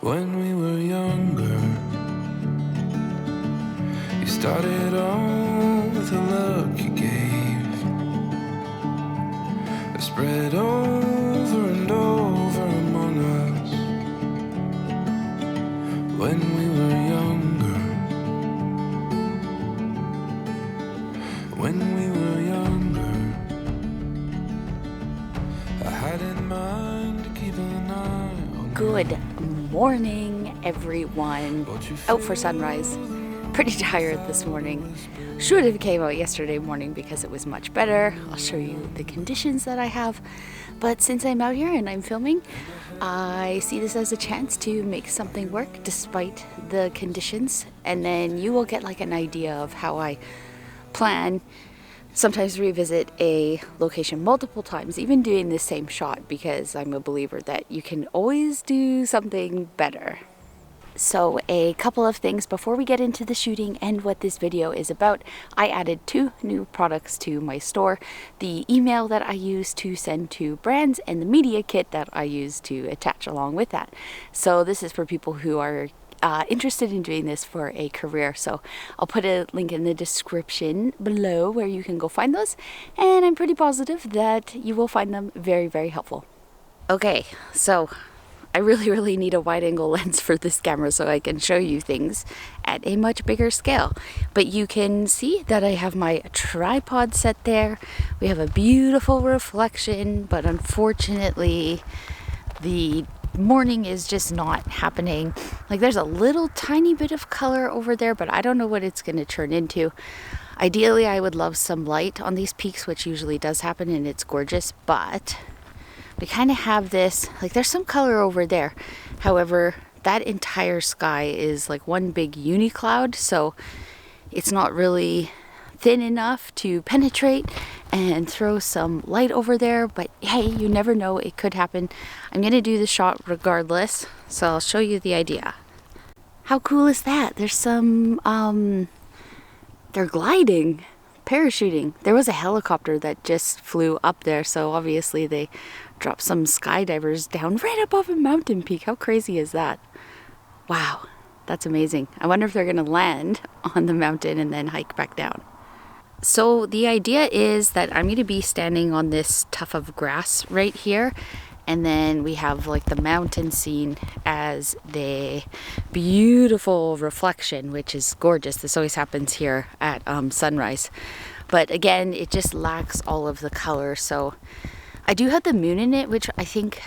When we were younger, you started all with a look you gave, spread over and over among us. When we were younger, when we were younger, I had in mind to keep an eye on Good morning, everyone. Out for sunrise. Pretty tired this morning. Should have came out yesterday morning because it was much better. I'll show you the conditions that I have. But since I'm out here and I'm filming, I see this as a chance to make something work despite the conditions. And then you will get like an idea of how I plan, sometimes revisit a location multiple times, even doing the same shot, because I'm a believer that you can always do something better. So a couple of things before we get into the shooting and what this video is about. I added 2 new products to my store: the email that I use to send to brands and the media kit that I use to attach along with that. So this is for people who are interested in doing this for a career. So I'll put a link in the description below where you can go find those, and I'm pretty positive that you will find them very, very helpful. Okay, so I really need a wide angle lens for this camera so I can show you things at a much bigger scale. But you can see that I have my tripod set there. We have a beautiful reflection, but unfortunately the morning is just not happening. Like, there's a little tiny bit of color over there, but I don't know what it's going to turn into. Ideally, I would love some light on these peaks, which usually does happen, and it's gorgeous, but we kind of have this, like, there's some color over there. However, that entire sky is like one big uni cloud, so it's not really thin enough to penetrate and throw some light over there. But hey, you never know, it could happen. I'm gonna do the shot regardless, so I'll show you the idea. How cool is that? There's some they're gliding, parachuting. There was a helicopter that just flew up there, so obviously they dropped some skydivers down right above a mountain peak. How crazy is that? Wow, that's amazing. I wonder if they're gonna land on the mountain and then hike back down. So the idea is that I'm going to be standing on this tuft of grass right here, and then we have like the mountain scene as the beautiful reflection, which is gorgeous. This always happens here at sunrise, but again, it just lacks all of the color. So I do have the moon in it, which I think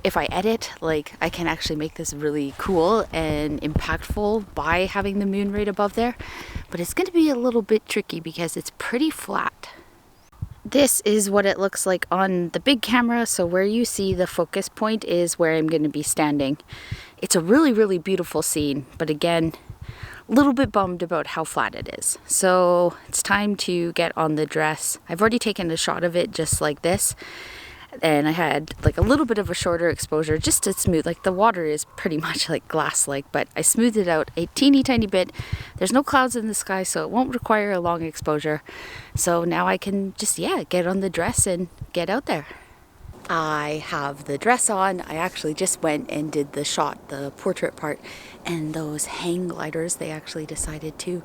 if I edit, like, I can actually make this really cool and impactful by having the moon right above there. But it's going to be a little bit tricky because it's pretty flat. This is what it looks like on the big camera. So where you see the focus point is where I'm going to be standing. It's a really beautiful scene, but again, a little bit bummed about how flat it is. So it's time to get on the dress. I've already taken a shot of it just like this, and I had like a little bit of a shorter exposure just to smooth, like the water is pretty much like glass-like, but I smoothed it out a teeny tiny bit. There's no clouds in the sky, so it won't require a long exposure. So now I can just, get on the dress and get out there. I have the dress on. I actually just went and did the shot, the portrait part, and those hang gliders, they actually decided to,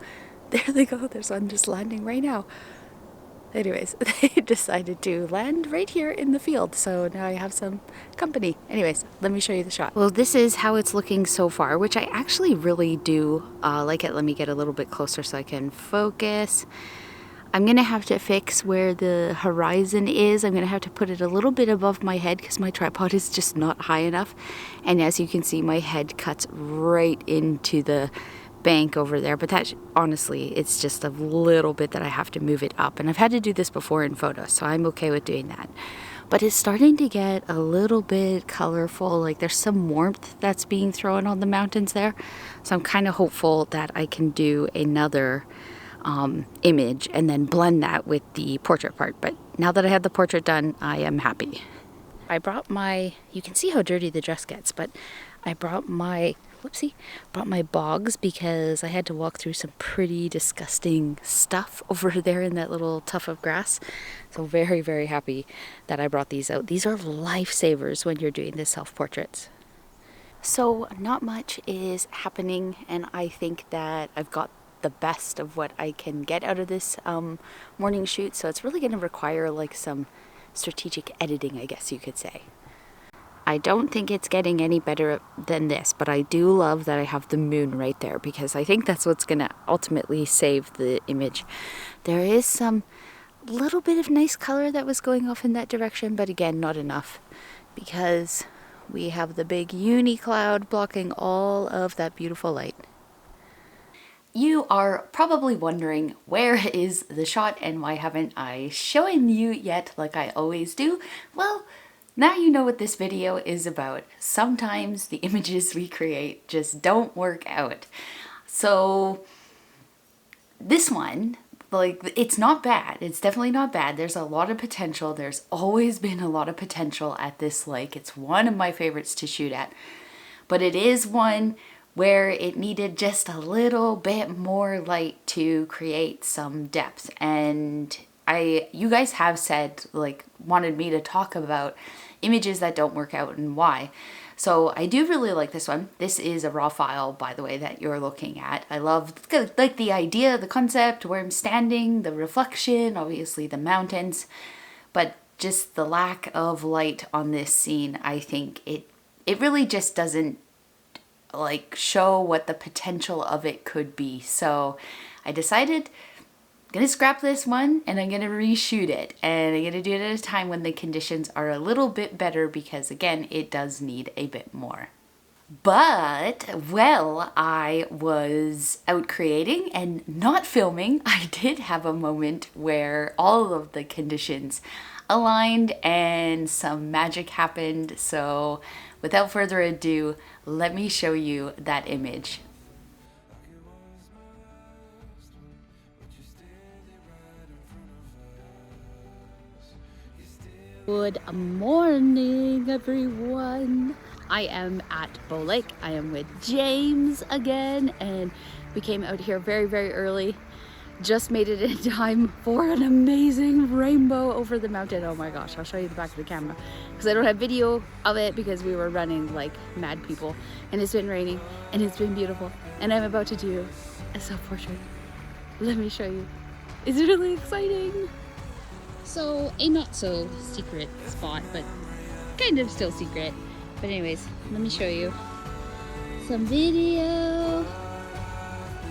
there they go, there's one just landing right now. Anyways, they decided to land right here in the field, so now I have some company. Anyways, let me show you the shot. Well, this is how it's looking so far, which I actually really do like it. Let me get a little bit closer so I can focus. I'm gonna have to fix where the horizon is. I'm gonna have to put it a little bit above my head because my tripod is just not high enough. And as you can see, my head cuts right into the bank over there, but that honestly, it's just a little bit that I have to move it up, and I've had to do this before in photos, so I'm okay with doing that. But it's starting to get a little bit colorful, like there's some warmth that's being thrown on the mountains there, so I'm kind of hopeful that I can do another image and then blend that with the portrait part. But now that I have the portrait done, I am happy. I brought my, you can see how dirty the dress gets, but I brought my bogs because I had to walk through some pretty disgusting stuff over there in that little tuft of grass. So very happy that I brought these out. These are lifesavers when you're doing the self-portraits. So not much is happening, and I think that I've got the best of what I can get out of this morning shoot. So it's really going to require like some strategic editing, I guess you could say. I don't think it's getting any better than this, but I do love that I have the moon right there, because I think that's what's going to ultimately save the image. There is some little bit of nice color that was going off in that direction, but again, not enough, because we have the big uni cloud blocking all of that beautiful light. You are probably wondering, where is the shot and why haven't I shown you yet like I always do? Well, now you know what this video is about. Sometimes the images we create just don't work out. So this one, like, it's not bad. It's definitely not bad. There's a lot of potential. There's always been a lot of potential at this lake. It's one of my favorites to shoot at. But it is one where it needed just a little bit more light to create some depth. And you guys have said, like, wanted me to talk about images that don't work out and why. So I do really like this one. This is a raw file, by the way, that you're looking at. I love like the idea, the concept, where I'm standing, the reflection, obviously the mountains, but just the lack of light on this scene. I think it really just doesn't like show what the potential of it could be. So I decided I'm gonna scrap this one and I'm gonna reshoot it, and I'm gonna do it at a time when the conditions are a little bit better, because again, it does need a bit more. But while I was out creating and not filming, I did have a moment where all of the conditions aligned and some magic happened. So without further ado, let me show you that image. Good morning, everyone. I am at Bow Lake. I am with James again, and we came out here very, very early. Just made it in time for an amazing rainbow over the mountain. Oh my gosh, I'll show you the back of the camera because I don't have video of it because we were running like mad people, and it's been raining and it's been beautiful, and I'm about to do a self-portrait. Let me show you. It's really exciting. So a not so secret spot, but kind of still secret. But anyways, let me show you some video.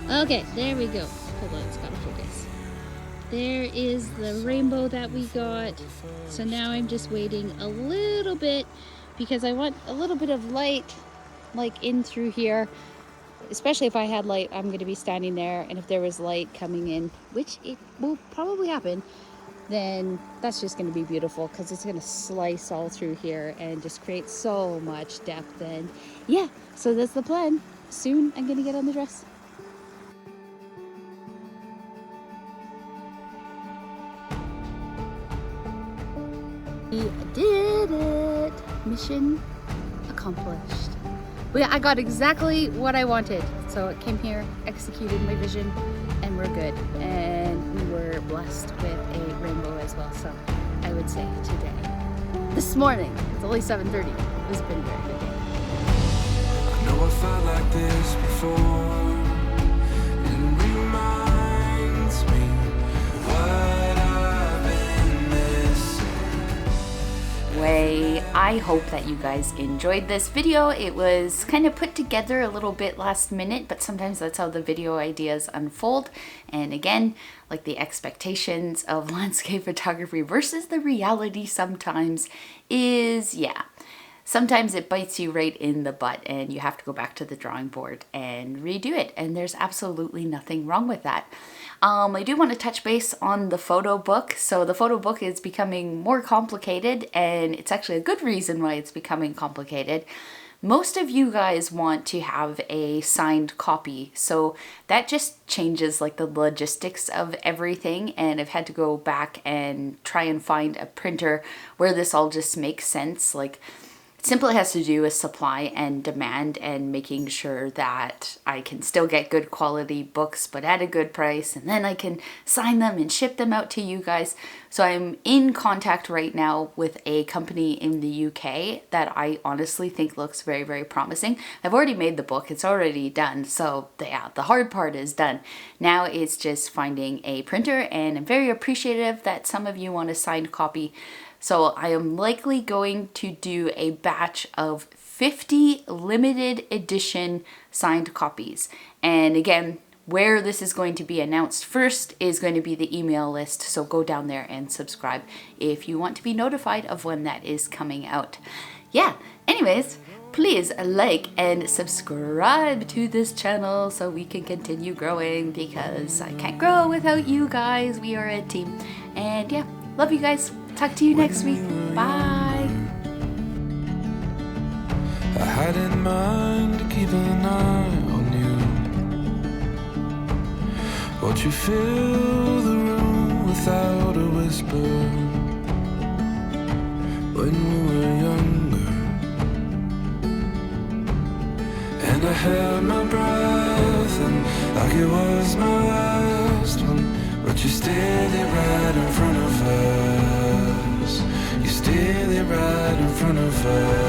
Okay, there we go. Hold on, it's gotta focus. There is the rainbow that we got. So now I'm just waiting a little bit because I want a little bit of light like in through here. Especially if I had light, I'm gonna be standing there, and if there was light coming in, which it will probably happen, then that's just going to be beautiful because it's going to slice all through here and just create so much depth. And yeah, so that's the plan. Soon I'm going to get on the dress. We did it! Mission accomplished. But yeah, I got exactly what I wanted. So it came here, executed my vision, and we're good. And we were blessed with a rainbow as well. So I would say today, this morning, it's only 7:30. It's been a very good day. I know I felt like this before. It reminds me what I've been missing. Way. I hope that you guys enjoyed this video. It was kind of put together a little bit last minute, but sometimes that's how the video ideas unfold. And again, like the expectations of landscape photography versus the reality sometimes is, yeah, sometimes it bites you right in the butt and you have to go back to the drawing board and redo it. And there's absolutely nothing wrong with that. I do want to touch base on the photo book. So the photo book is becoming more complicated, and it's actually a good reason why it's becoming complicated. Most of you guys want to have a signed copy, so that just changes like the logistics of everything, and I've had to go back and try and find a printer where this all just makes sense. Like, It simply has to do with supply and demand and making sure that I can still get good quality books but at a good price, and then I can sign them and ship them out to you guys. So I'm in contact right now with a company in the UK that I honestly think looks very, very promising. I've already made the book, it's already done, so yeah, the hard part is done. Now it's just finding a printer, and I'm very appreciative that some of you want a signed copy. So I am likely going to do a batch of 50 limited edition signed copies. And again, where this is going to be announced first is going to be the email list. So go down there and subscribe if you want to be notified of when that is coming out. Yeah, anyways, please like and subscribe to this channel so we can continue growing, because I can't grow without you guys. We are a team. And yeah, love you guys. Talk to you next week. Bye. I had in mind to keep an eye on you. Won't you fill the room without a whisper? When we were younger, and I held my breath, and like it was my last one, but you stayed there right in front of us. You stayed there right in front of us.